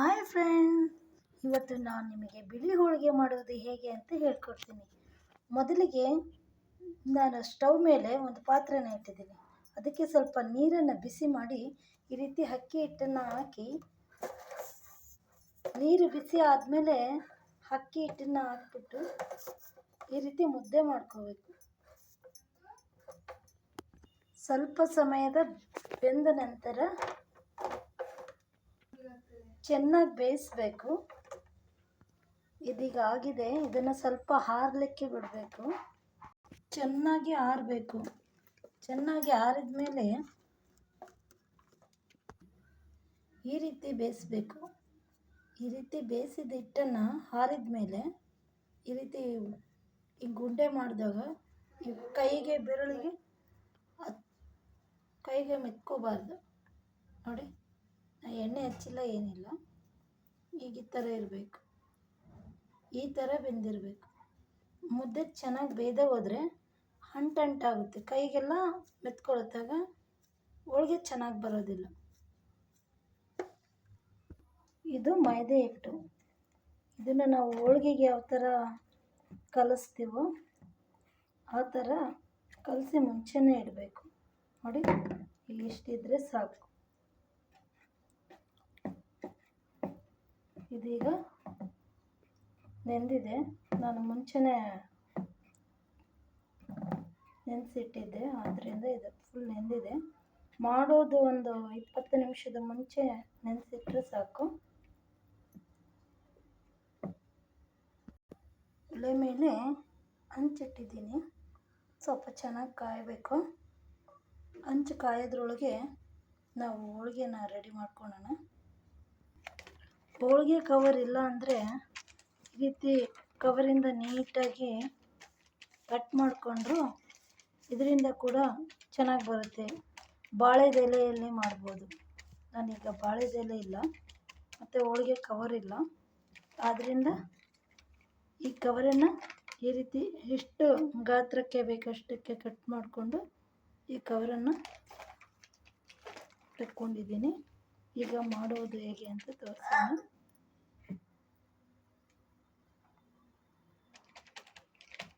Hi friend, ಇವತ್ತು ನಾನು ನಿಮಗೆ ಬಿಳಿ ಹೋಳಿಗೆ ಮಾಡೋದು ಹೇಗೆ ಅಂತ ಹೇಳ್ಕೊಡ್ತೀನಿ. ಮೊದಲಿಗೆ ನಾನು ಸ್ಟವ್ ಮೇಲೆ ಒಂದು ಪಾತ್ರೆನ ಇಟ್ಟಿದ್ದೀನಿ. ಅದಕ್ಕೆ ಸ್ವಲ್ಪ ನೀರನ್ನು ಬಿಸಿ ಮಾಡಿ ಈ ರೀತಿ ಅಕ್ಕಿ ಹಿಟ್ಟನ್ನು ಹಾಕಿ, ನೀರು ಬಿಸಿ ಆದಮೇಲೆ ಅಕ್ಕಿ ಹಿಟ್ಟನ್ನು ಹಾಕ್ಬಿಟ್ಟು ಈ ರೀತಿ ಮುದ್ದೆ ಮಾಡ್ಕೋಬೇಕು. ಸ್ವಲ್ಪ ಸಮಯದ ಬೆಂದ ನಂತರ ಚೆನ್ನಾಗಿ ಬೇಯಿಸಬೇಕು. ಇದೀಗ ಆಗಿದೆ. ಇದನ್ನು ಸ್ವಲ್ಪ ಆರಲಿಕ್ಕೆ ಬಿಡಬೇಕು. ಚೆನ್ನಾಗಿ ಆರಬೇಕು. ಚೆನ್ನಾಗಿ ಆರಿದ ಮೇಲೆ ಈ ರೀತಿ ಬೇಯಿಸಬೇಕು. ಈ ರೀತಿ ಬೇಯಿಸಿದ ಹಿಟ್ಟನ್ನು ಆರಿದ ಮೇಲೆ ಈ ರೀತಿ ಈ ಗುಂಡೆ ಮಾಡಿದಾಗ ಈ ಕೈಗೆ ಬೆರಳಿಗೆ ಕೈಗೆ ಮೆತ್ಕೋಬಾರ್ದು. ನೋಡಿ, ಎಣ್ಣೆ ಹಚ್ಚಿಲ್ಲ, ಏನಿಲ್ಲ. ಈಗ ಈ ಥರ ಇರಬೇಕು. ಈ ಥರ ಬೆಂದಿರಬೇಕು. ಮುದ್ದೆ ಚೆನ್ನಾಗಿ ಬೇಯ್ದೆ ಹೋದರೆ ಅಂಟಾಗುತ್ತೆ, ಕೈಗೆಲ್ಲ ಮೆತ್ಕೊಳತ್ತಾಗ ಹೋಳಿಗೆ ಚೆನ್ನಾಗಿ ಬರೋದಿಲ್ಲ. ಇದು ಮೈದೆ ಹಿಟ್ಟು. ಇದನ್ನು ನಾವು ಹೋಳಿಗೆಗೆ ಯಾವ ಥರ ಕಲಿಸ್ತೀವೋ ಆ ಥರ ಕಲಸಿ ಮುಂಚೆನೇ ಇಡಬೇಕು. ನೋಡಿ, ಇಷ್ಟಿದ್ರೆ ಸಾಕು. ಇದೀಗ ನೆಂದಿದೆ. ನಾನು ಮುಂಚೆನೇ ನೆನೆಸಿಟ್ಟಿದ್ದೆ, ಆದ್ದರಿಂದ ಇದು ಫುಲ್ ನೆಂದಿದೆ. ಮಾಡೋದು ಒಂದು 20 ನಿಮಿಷದ ಮುಂಚೆ ನೆನೆಸಿಟ್ರೆ ಸಾಕು. ಒಲೆ ಮೇಲೆ ಹಂಚಿಟ್ಟಿದ್ದೀನಿ. ಸ್ವಲ್ಪ ಚೆನ್ನಾಗಿ ಕಾಯಬೇಕು. ಹಂಚು ಕಾಯೋದ್ರೊಳಗೆ ನಾವು ಹೋಳಿಗೆನ ರೆಡಿ ಮಾಡ್ಕೊಳ್ಳೋಣ. ಹೋಳಿಗೆ ಕವರ್ ಇಲ್ಲ ಅಂದರೆ ಈ ರೀತಿ ಕವರಿಂದ ನೀಟಾಗಿ ಕಟ್ ಮಾಡಿಕೊಂಡ್ರು ಇದರಿಂದ ಕೂಡ ಚೆನ್ನಾಗಿ ಬರುತ್ತೆ. ಬಾಳೆದೆಲೆಯಲ್ಲಿ ಮಾಡ್ಬೋದು. ನಾನೀಗ ಬಾಳೆದೆಲೆ ಇಲ್ಲ ಮತ್ತು ಹೋಳಿಗೆ ಕವರ್ ಇಲ್ಲ, ಆದ್ದರಿಂದ ಈ ಕವರನ್ನು ಈ ರೀತಿ ಎಷ್ಟು ಗಾತ್ರಕ್ಕೆ ಬೇಕಷ್ಟಕ್ಕೆ ಕಟ್ ಮಾಡಿಕೊಂಡು ಈ ಕವರನ್ನು ಇಟ್ಕೊಂಡಿದ್ದೀನಿ. ಈಗ ಮಾಡೋದು ಹೇಗೆ ಅಂತ ತೋರಿಸೋಣ.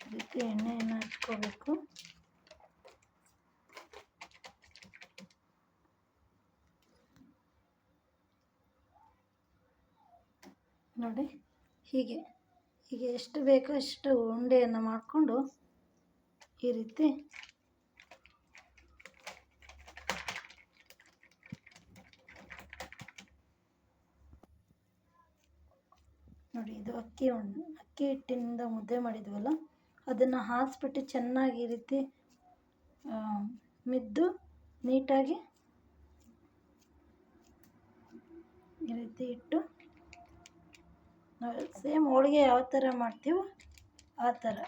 ಈ ರೀತಿ ಎಣ್ಣೆಯನ್ನು ಹಚ್ಕೋಬೇಕು. ನೋಡಿ, ಹೀಗೆ ಎಷ್ಟು ಬೇಕೋ ಅಷ್ಟು ಉಂಡೆಯನ್ನು ಮಾಡಿಕೊಂಡು ಈ ರೀತಿ ನೋಡಿ, ಇದು ಅಕ್ಕಿ ಹಿಟ್ಟಿನಿಂದ ಮುದ್ದೆ ಮಾಡಿದ್ವಲ್ಲ, ಅದನ್ನು ಹಾಸಿಬಿಟ್ಟು ಚೆನ್ನಾಗಿ ಈ ರೀತಿ ಮಿದ್ದು ನೀಟಾಗಿ ಈ ರೀತಿ ಇಟ್ಟು ಸೇಮ್ ಹೋಳಿಗೆ ಯಾವ ಥರ ಮಾಡ್ತೀವೋ ಆ ಥರ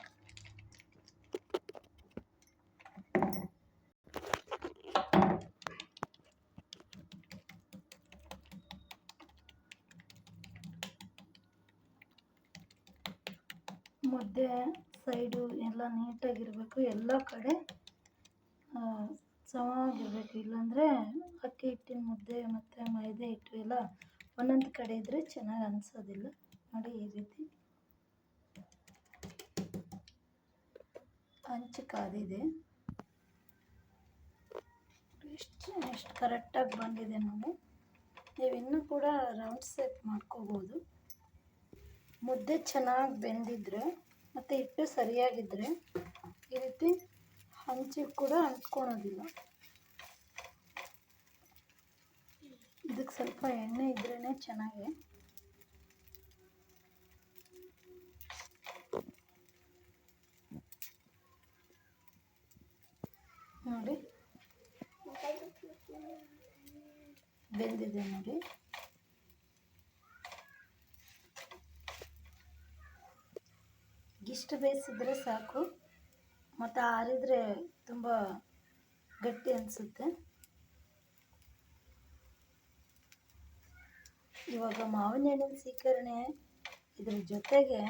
ಮುದ್ದೆ ಸೈಡು ಎಲ್ಲ ನೀಟಾಗಿರಬೇಕು. ಎಲ್ಲ ಕಡೆ ಸಮವಾಗಿರಬೇಕು. ಇಲ್ಲಾಂದರೆ ಅಕ್ಕಿ ಹಿಟ್ಟಿನ ಮುದ್ದೆ ಮತ್ತು ಮೈದೆ ಹಿಟ್ಟು ಎಲ್ಲ ಒಂದೊಂದು ಕಡೆ ಇದ್ದರೆ ಚೆನ್ನಾಗಿ ಅನಿಸೋದಿಲ್ಲ. ನೋಡಿ, ಈ ರೀತಿ ಹಂಚು ಕಾದಿದೆ. ಎಷ್ಟು ಕರೆಕ್ಟಾಗಿ ಬಂದಿದೆ ನೋಡಿ. ನೀವು ಇನ್ನೂ ಕೂಡ ರೌಂಡ್ ಶೇಪ್ ಮಾಡ್ಕೋಬೋದು. ಮುದ್ದೆ ಚೆನ್ನಾಗಿ ಬೆಂದಿದ್ರೆ ಮತ್ತು ಹಿಟ್ಟು ಸರಿಯಾಗಿದ್ದರೆ ಈ ರೀತಿ ಹಂಚಿಗೆ ಕೂಡ ಅಂಟ್ಕೊಳೋದಿಲ್ಲ. ಇದಕ್ಕೆ ಸ್ವಲ್ಪ ಎಣ್ಣೆ ಇದ್ರೇ ಚೆನ್ನಾಗಿ. ನೋಡಿ, ಬೆಂದಿದೆ ನೋಡಿ. ಇಷ್ಟು ಬೇಯಿಸಿದ್ರೆ ಸಾಕು. ಮತ್ತು ಆರಿದರೆ ತುಂಬ ಗಟ್ಟಿ ಅನಿಸುತ್ತೆ. ಇವಾಗ ಮಾವಿನ ಹಣ್ಣಿನ ಸೀಕರಣೆ, ಇದ್ರ ಜೊತೆಗೆ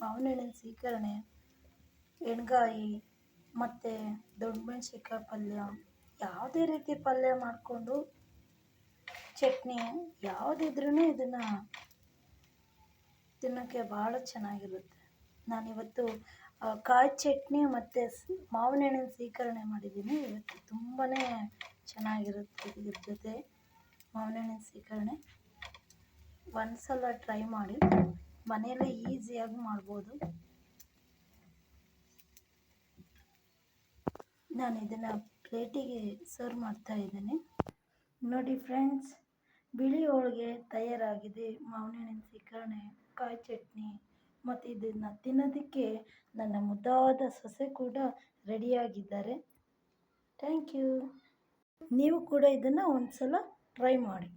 ಮಾವಿನ ಹಣ್ಣಿನ ಸೀಕರಣೆ, ಎಣ್ಗಾಯಿ ಮತ್ತು ದೊಡ್ಡ ಮೆಣಸಿನ್ಕಾಯಿ ಪಲ್ಯ, ಯಾವುದೇ ರೀತಿ ಪಲ್ಯ ಮಾಡಿಕೊಂಡು ಚಟ್ನಿ ಯಾವುದಿದ್ರೂ ಇದನ್ನು ತಿನ್ನೋಕ್ಕೆ ಭಾಳ ಚೆನ್ನಾಗಿರುತ್ತೆ. ನಾನಿವತ್ತು ಕಾಯಿ ಚಟ್ನಿ ಮತ್ತು ಮಾವಿನ ಹಣ್ಣಿನ ಸೀಕರಣೆ ಮಾಡಿದ್ದೀನಿ. ಇವತ್ತು ತುಂಬಾ ಚೆನ್ನಾಗಿರುತ್ತೆ ಇದ್ರ ಜೊತೆ ಮಾವಿನ ಹಣ್ಣಿನ ಸೀಕರಣೆ. ಒಂದು ಸಲ ಟ್ರೈ ಮಾಡಿ, ಮನೆಯಲ್ಲೇ ಈಸಿಯಾಗಿ ಮಾಡ್ಬೋದು. ನಾನು ಇದನ್ನು ಪ್ಲೇಟಿಗೆ ಸರ್ವ್ ಮಾಡ್ತಾ ಇದ್ದೀನಿ. ನೋಡಿ ಫ್ರೆಂಡ್ಸ್, ಬಿಳಿ ಹೋಳಿಗೆ ತಯಾರಾಗಿದೆ. ಮಾವಿನ ಹಣ್ಣಿನ ಸೀಕರಣೆ, ಕಾಯಿ ಚಟ್ನಿ ಮತ್ತು ಇದನ್ನು ತಿನ್ನೋದಕ್ಕೆ ನನ್ನ ಮುದ್ದಾದ ಸೊಸೆ ಕೂಡ ರೆಡಿಯಾಗಿದ್ದಾರೆ. Thank you. ನೀವು ಕೂಡ ಇದನ್ನು ಒಂದು ಸಲ ಟ್ರೈ ಮಾಡಿ.